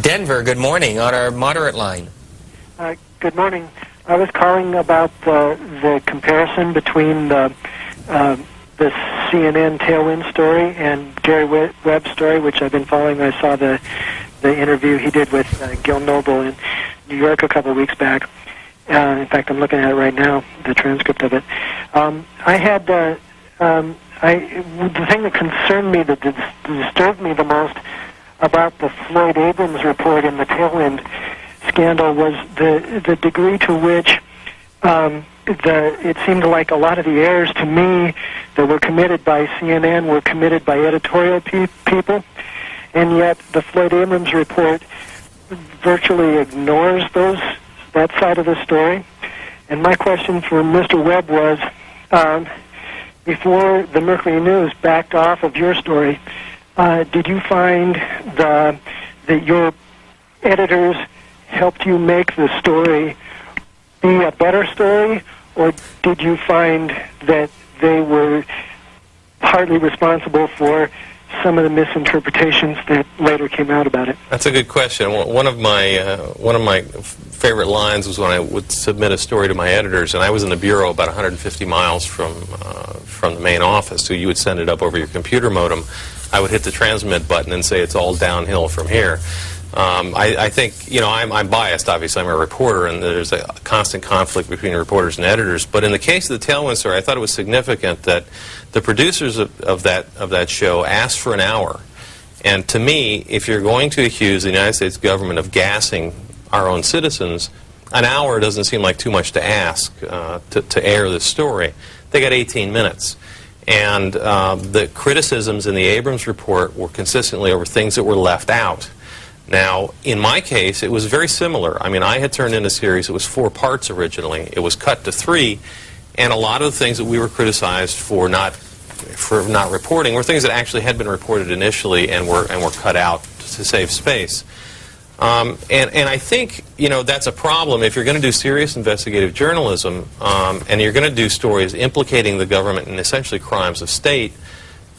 Denver, good morning, on our moderate line. Good morning. I was calling about the comparison between the CNN Tailwind story and Gary Webb's story, which I've been following. I saw the interview he did with Gil Noble in New York a couple of weeks back. In fact, I'm looking at it right now, the transcript of it. The thing that concerned me, that disturbed me the most about the Floyd Abrams report in the Tailwind scandal was the degree to which it seemed like a lot of the errors to me that were committed by CNN were committed by editorial people, and yet the Floyd Abrams report virtually ignores that side of the story. And my question for Mr. Webb was, before the Mercury News backed off of your story, did you find that your editors helped you make the story be a better story, or did you find that they were partly responsible for some of the misinterpretations that later came out about it? That's a good question. One of my favorite lines was when I would submit a story to my editors, and I was in the bureau about 150 miles from the main office, so you would send it up over your computer modem. I would hit the transmit button and say it's all downhill from here. I think, I'm biased, obviously. I'm a reporter, and there's a constant conflict between reporters and editors. But in the case of the Tailwind story, I thought it was significant that the producers of that show asked for an hour. And to me, if you're going to accuse the United States government of gassing our own citizens, an hour doesn't seem like too much to ask to air this story. They got 18 minutes. And the criticisms in the Abrams report were consistently over things that were left out. Now, in my case, it was very similar. I mean, I had turned in a series. It was 4 parts originally. It was cut to 3, and a lot of the things that we were criticized for not reporting were things that actually had been reported initially and were cut out to save space. And I think, that's a problem. If you're going to do serious investigative journalism and you're going to do stories implicating the government in essentially crimes of state,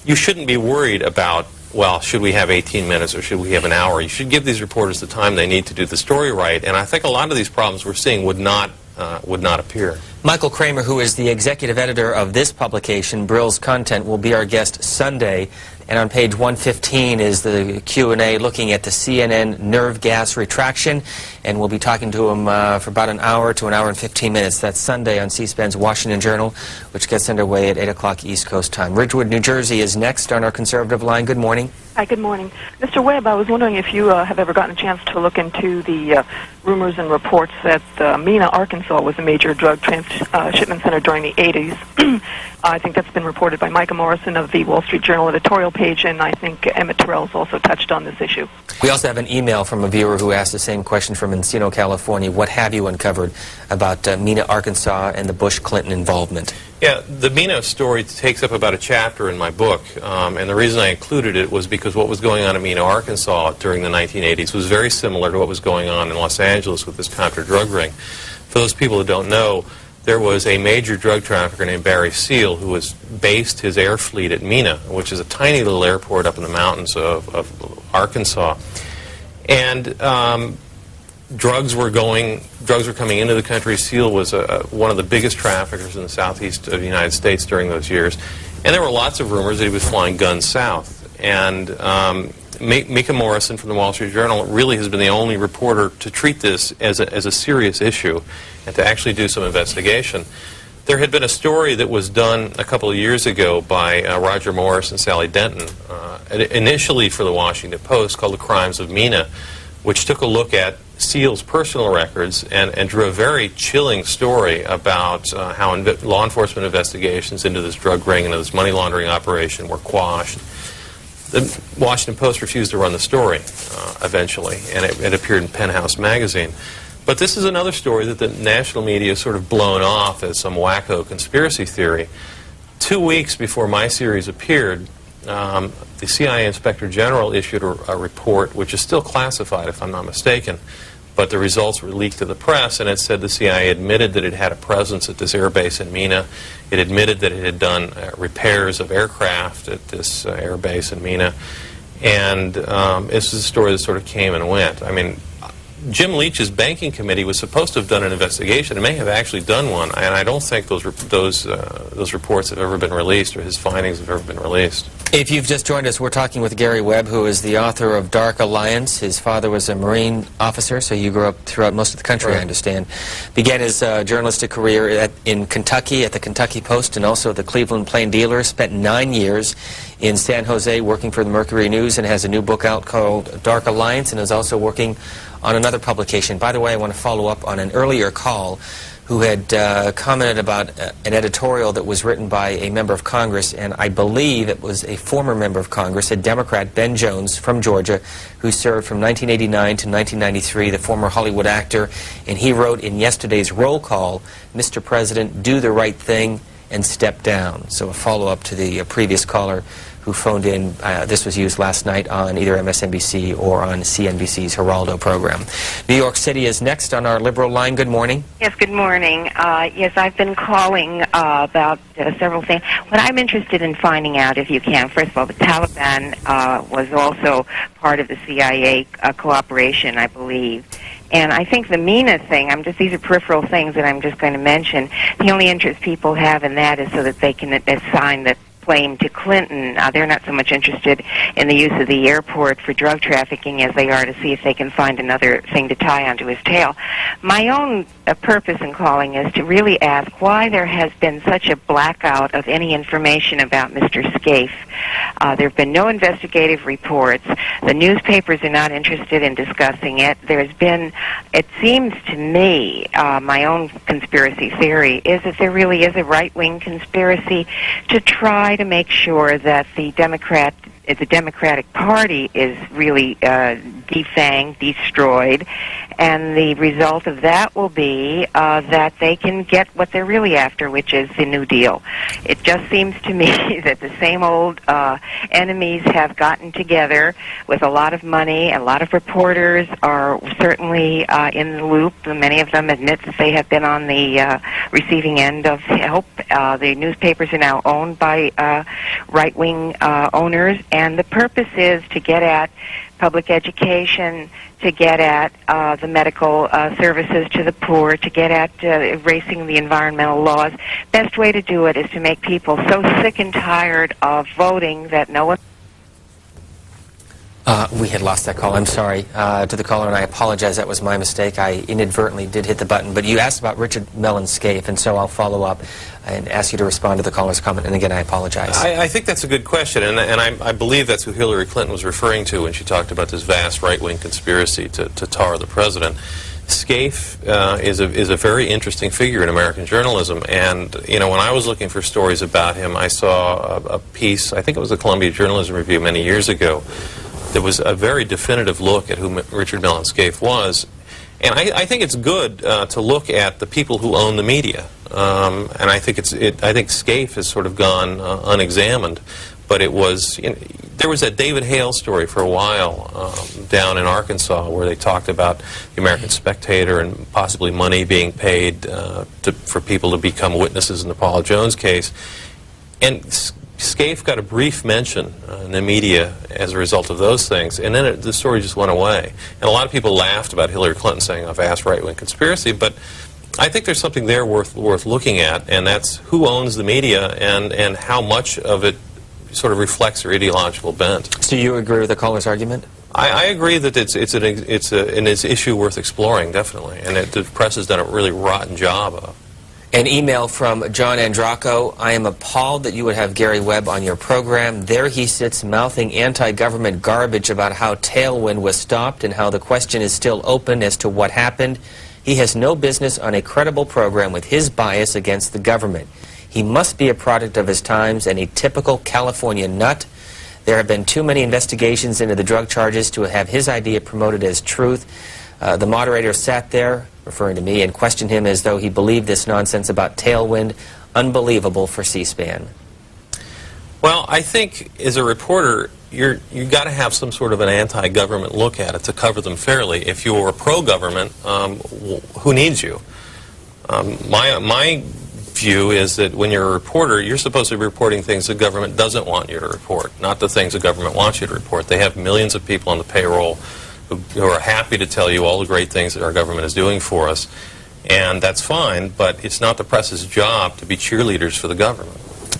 you shouldn't be worried about, well, should we have 18 minutes or should we have an hour? You should give these reporters the time they need to do the story right. And I think a lot of these problems we're seeing would not appear. Michael Kramer, who is the executive editor of this publication, Brill's Content, will be our guest Sunday. And on page 115 is the Q&A looking at the CNN nerve gas retraction. And we'll be talking to him for about an hour to an hour and 15 minutes. That's Sunday on C-SPAN's Washington Journal, which gets underway at 8 o'clock East Coast time. Ridgewood, New Jersey is next on our conservative line. Good morning. Hi, good morning. Mr. Webb, I was wondering if you have ever gotten a chance to look into the rumors and reports that Mena, Arkansas was a major drug transshipment center during the 80s. I think that's been reported by Micah Morrison of the Wall Street Journal editorial page, and I think Emmett Terrell's also touched on this issue. We also have an email from a viewer who asked the same question from Encino, California. What have you uncovered about Mena, Arkansas, and the Bush-Clinton involvement? Yeah, the Mena story takes up about a chapter in my book, and the reason I included it was because what was going on in Mena, Arkansas during the 1980s was very similar to what was going on in Los Angeles with this Contra-drug ring. For those people who don't know, there was a major drug trafficker named Barry Seal who was based his air fleet at Mena, which is a tiny little airport up in the mountains of Arkansas. And drugs were coming into the country. Seal was one of the biggest traffickers in the southeast of the United States during those years. And there were lots of rumors that he was flying guns south. And Micah Morrison from the Wall Street Journal really has been the only reporter to treat this as a serious issue and to actually do some investigation. There had been a story that was done a couple of years ago by Roger Morris and Sally Denton, initially for the Washington Post, called The Crimes of Mena, which took a look at Seal's personal records and drew a very chilling story about how law enforcement investigations into this drug ring and this money laundering operation were quashed. The Washington Post refused to run the story eventually, and it appeared in Penthouse magazine. But this is another story that the national media has sort of blown off as some wacko conspiracy theory. 2 weeks before my series appeared, the CIA Inspector General issued a report, which is still classified, if I'm not mistaken, but the results were leaked to the press, and it said the CIA admitted that it had a presence at this air base in Mena. It admitted that it had done repairs of aircraft at this air base in Mena. And this is a story that sort of came and went. I mean, Jim Leach's banking committee was supposed to have done an investigation. It may have actually done one, and I don't think those reports have ever been released, or his findings have ever been released. If you've just joined us, we're talking with Gary Webb, who is the author of Dark Alliance. His father was a Marine officer, so you grew up throughout most of the country, Right. I understand. Began his journalistic career in Kentucky at the Kentucky Post and also the Cleveland Plain Dealer. Spent 9 years in San Jose working for the Mercury News and has a new book out called Dark Alliance, and is also working on another publication. By the way, I want to follow up on an earlier call who had commented about an editorial that was written by a member of Congress, and I believe it was a former member of Congress, a Democrat, Ben Jones from Georgia, who served from 1989 to 1993, the former Hollywood actor, and he wrote in yesterday's roll call, "Mr. President, do the right thing and step down." So a follow-up to the previous caller who phoned in. This was used last night on either MSNBC or on CNBC's Geraldo program. New York City is next on our liberal line. Good morning. Yes, good morning. Yes, I've been calling about several things. What I'm interested in finding out, if you can, first of all, the Taliban was also part of the CIA cooperation, I believe. And I think the MENA thing, these are peripheral things that I'm just going to mention. The only interest people have in that is so that they can assign the blame to Clinton. They're not so much interested in the use of the airport for drug trafficking as they are to see if they can find another thing to tie onto his tail. My own purpose in calling is to really ask why there has been such a blackout of any information about Mr. Scaife. There have been no investigative reports. The newspapers are not interested in discussing it. It seems to me, my own conspiracy theory is that there really is a right-wing conspiracy to try to make sure that the Democratic Party is really defanged, destroyed, and the result of that will be that they can get what they're really after, which is the New Deal. It just seems to me that the same old enemies have gotten together with a lot of money. A lot of reporters are certainly in the loop. Many of them admit that they have been on the receiving end of help. The newspapers are now owned by right-wing owners, and the purpose is to get at public education, to get at the medical services to the poor, to get at erasing the environmental laws. Best way to do it is to make people so sick and tired of voting that no one... We had lost that call. I'm sorry to the caller, and I apologize. That was my mistake. I inadvertently did hit the button. But you asked about Richard Mellon Scaife, and so I'll follow up and ask you to respond to the caller's comment. And again, I apologize. I think that's a good question, and I believe that's who Hillary Clinton was referring to when she talked about this vast right-wing conspiracy to tar the president. Scaife is a very interesting figure in American journalism, and when I was looking for stories about him, I saw a piece, I think it was the Columbia Journalism Review many years ago. There was a very definitive look at who Richard Mellon Scaife was, and I think it's good to look at the people who own the media, and I think I think Scaife has sort of gone unexamined, but there was that David Hale story for a while down in Arkansas where they talked about the American Spectator and possibly money being paid for people to become witnesses in the Paula Jones case, and Scaife got a brief mention in the media as a result of those things, and then the story just went away. And a lot of people laughed about Hillary Clinton saying a vast right-wing conspiracy, but I think there's something there worth looking at, and that's who owns the media and how much of it sort of reflects their ideological bent. So you agree with the caller's argument? I agree that it's an issue worth exploring, definitely, and the press has done a really rotten job of. An email from John Andraco. I am appalled that you would have Gary Webb on your program. There he sits mouthing anti-government garbage about how Tailwind was stopped and how the question is still open as to what happened. He has no business on a credible program with his bias against the government. He must be a product of his times and a typical California nut. There have been too many investigations into the drug charges to have his idea promoted as truth. The moderator sat there, referring to me, and questioned him as though he believed this nonsense about Tailwind. Unbelievable for C-SPAN. Well, I think as a reporter, you've got to have some sort of an anti-government look at it to cover them fairly. If you're pro-government, who needs you? My view is that when you're a reporter, you're supposed to be reporting things the government doesn't want you to report, not the things the government wants you to report. They have millions of people on the payroll who are happy to tell you all the great things that our government is doing for us, and that's fine, but it's not the press's job to be cheerleaders for the government.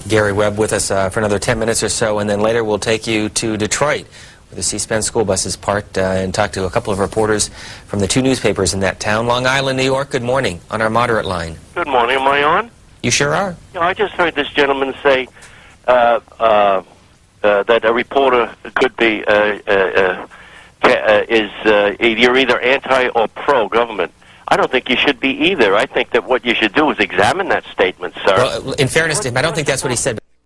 Gary Webb with us for another 10 minutes or so, and then later we'll take you to Detroit, where the C-SPAN school bus is parked, and talk to a couple of reporters from the two newspapers in that town. Long Island, New York, good morning on our moderate line. Good morning. Am I on? You sure are. You know, I just heard this gentleman say that a reporter could be you're either anti or pro-government. I don't think you should be either. I think that what you should do is examine that statement, sir. Well, in fairness to him, I don't think that's what he said.